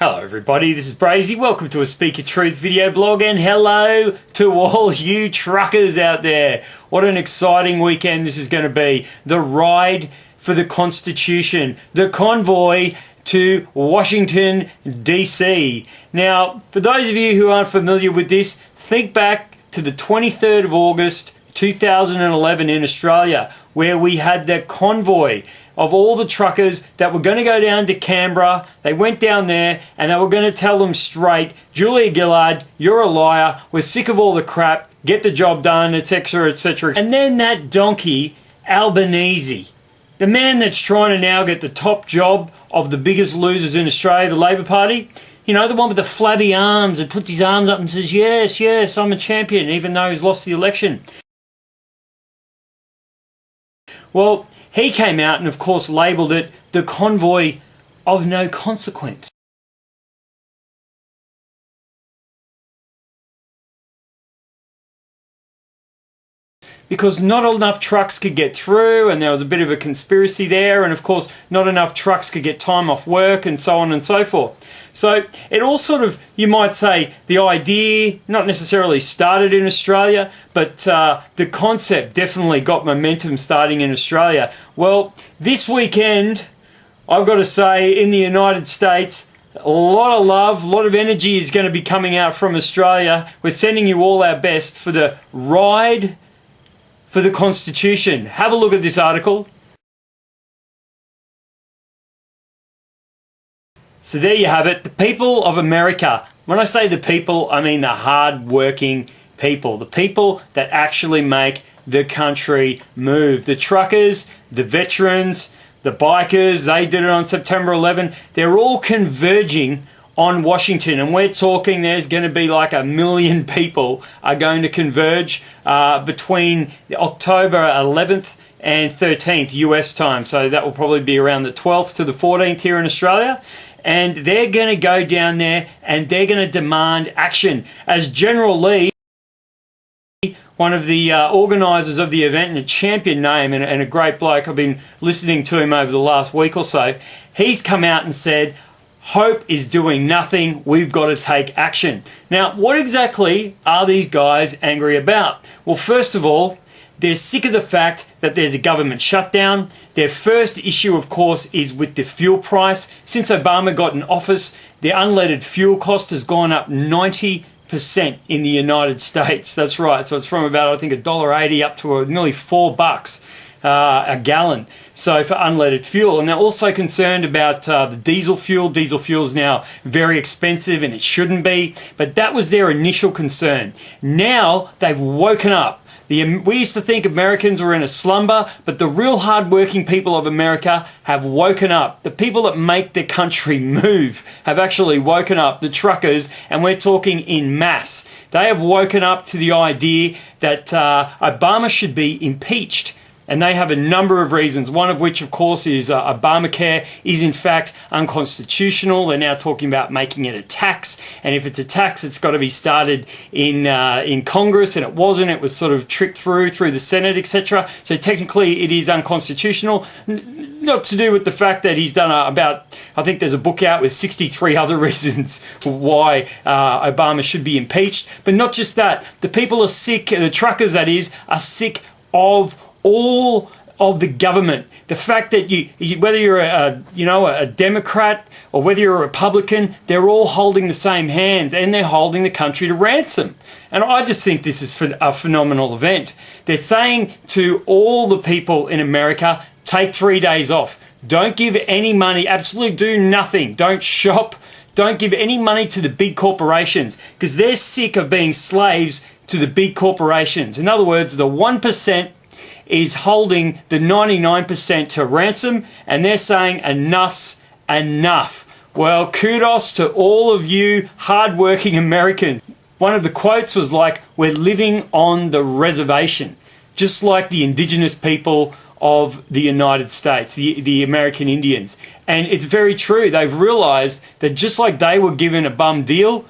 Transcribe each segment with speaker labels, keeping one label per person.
Speaker 1: Hello everybody, this is Brazy. Welcome to a Speak Your Truth video blog, and hello to all you truckers out there. What an exciting weekend this is going to be. The ride for the Constitution, the convoy to Washington DC. Now, for those of you who aren't familiar with this, think back to the 23rd of August 2011 in Australia, where we had the convoy of all the truckers that were going to go down to Canberra. They went down there and they were going to tell them straight, Julia Gillard, you're a liar, we're sick of all the crap, get the job done, etc, etc. And then that donkey, Albanese, the man that's trying to now get the top job of the biggest losers in Australia, the Labor Party, you know, the one with the flabby arms and puts his arms up and says, yes, yes, I'm a champion, even though he's lost the election. Well, he came out and of course labelled it the Convoy of No Consequence. Because not enough trucks could get through, and there was a bit of a conspiracy there, and of course not enough trucks could get time off work, and so on and so forth. So it all sort of, you might say, the idea not necessarily started in Australia, but the concept definitely got momentum starting in Australia. Well, this weekend, I've got to say, in the United States, a lot of love, a lot of energy is going to be coming out from Australia. We're sending you all our best for the ride for the Constitution. Have a look at this article. So there you have it, the people of America. When I say the people, I mean the hard-working people, the people that actually make the country move. The truckers, the veterans, the bikers, they did it on September 11. They're all converging on Washington, and we're talking there's going to be like 1 million people are going to converge between October 11th and 13th US time. So that will probably be around the 12th to the 14th here in Australia. And they're going to go down there and they're going to demand action. As General Lee, one of the organisers of the event, and a champion name and a great bloke, I've been listening to him over the last week or so, he's come out and said, hope is doing nothing, we've got to take action. Now, what exactly are these guys angry about? Well, first of all, they're sick of the fact that there's a government shutdown. Their first issue, of course, is with the fuel price. Since Obama got in office, the unleaded fuel cost has gone up 90% in the United States. That's right. So it's from about, I think, $1.80 up to nearly $4 a gallon. So for unleaded fuel. And they're also concerned about the diesel fuel. Diesel fuel is now very expensive and it shouldn't be. But that was their initial concern. Now they've woken up. We used to think Americans were in a slumber, but the real hard-working people of America have woken up. The people that make the country move have actually woken up, the truckers, and we're talking in mass. They have woken up to the idea that Obama should be impeached. And they have a number of reasons, one of which, of course, is Obamacare is in fact unconstitutional. They're now talking about making it a tax. And if it's a tax, it's got to be started in Congress. And it wasn't. It was sort of tricked through the Senate, etc. So technically, it is unconstitutional. Not to do with the fact that he's done I think there's a book out with 63 other reasons why Obama should be impeached. But not just that. The people are sick, the truckers, that is, are sick of all of the government. The fact that whether you're a Democrat or whether you're a Republican, they're all holding the same hands and they're holding the country to ransom. And I just think this is a phenomenal event. They're saying to all the people in America, take 3 days off. Don't give any money, absolutely do nothing. Don't shop. Don't give any money to the big corporations because they're sick of being slaves to the big corporations. In other words, the 1% is holding the 99% to ransom, and they're saying enough's enough. Well, kudos to all of you hardworking Americans. One of the quotes was like, we're living on the reservation, just like the indigenous people of the United States, the American Indians. And it's very true. They've realized that just like they were given a bum deal,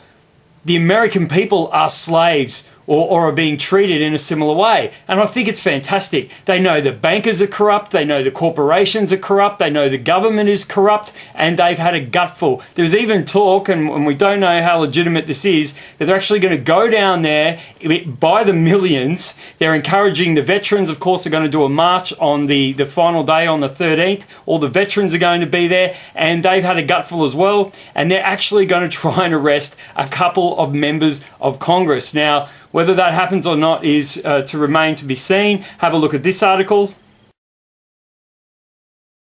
Speaker 1: the American people are slaves or are being treated in a similar way. And I think it's fantastic. They know the bankers are corrupt, they know the corporations are corrupt, they know the government is corrupt, and they've had a gutful. There's even talk, and we don't know how legitimate this is, that they're actually going to go down there by the millions. They're encouraging the veterans, of course, are going to do a march on the final day on the 13th. All the veterans are going to be there, and they've had a gutful as well, and they're actually going to try and arrest a couple of members of Congress. Now, whether that happens or not is to remain to be seen. Have a look at this article.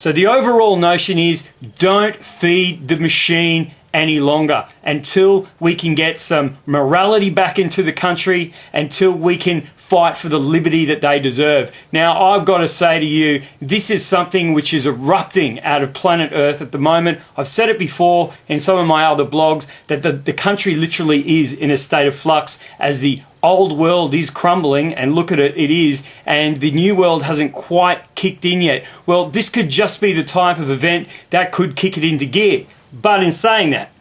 Speaker 1: So the overall notion is, don't feed the machine any longer until we can get some morality back into the country, until we can fight for the liberty that they deserve. Now, I've got to say to you, this is something which is erupting out of planet Earth at the moment. I've said it before in some of my other blogs that the country literally is in a state of flux as the old world is crumbling, and look at it, it is, and the new world hasn't quite kicked in yet. Well, this could just be the type of event that could kick it into gear. But in saying that,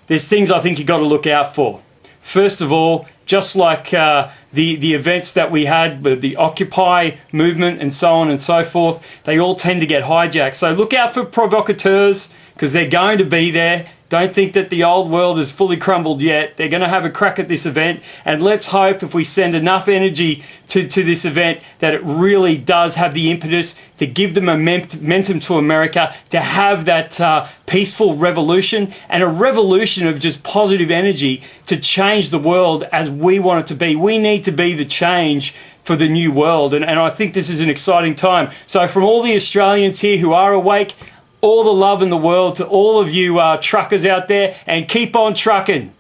Speaker 1: there's things I think you've got to look out for. First of all, just like the events that we had with the Occupy movement and so on and so forth, they all tend to get hijacked. So look out for provocateurs, because they're going to be there. Don't think that the old world is fully crumbled yet. They're going to have a crack at this event, and let's hope if we send enough energy to this event that it really does have the impetus to give the momentum to America, to have that peaceful revolution, and a revolution of just positive energy to change the world as we want it to be. We need to be the change for the new world, and I think this is an exciting time. So from all the Australians here who are awake, all the love in the world to all of you truckers out there, and keep on trucking.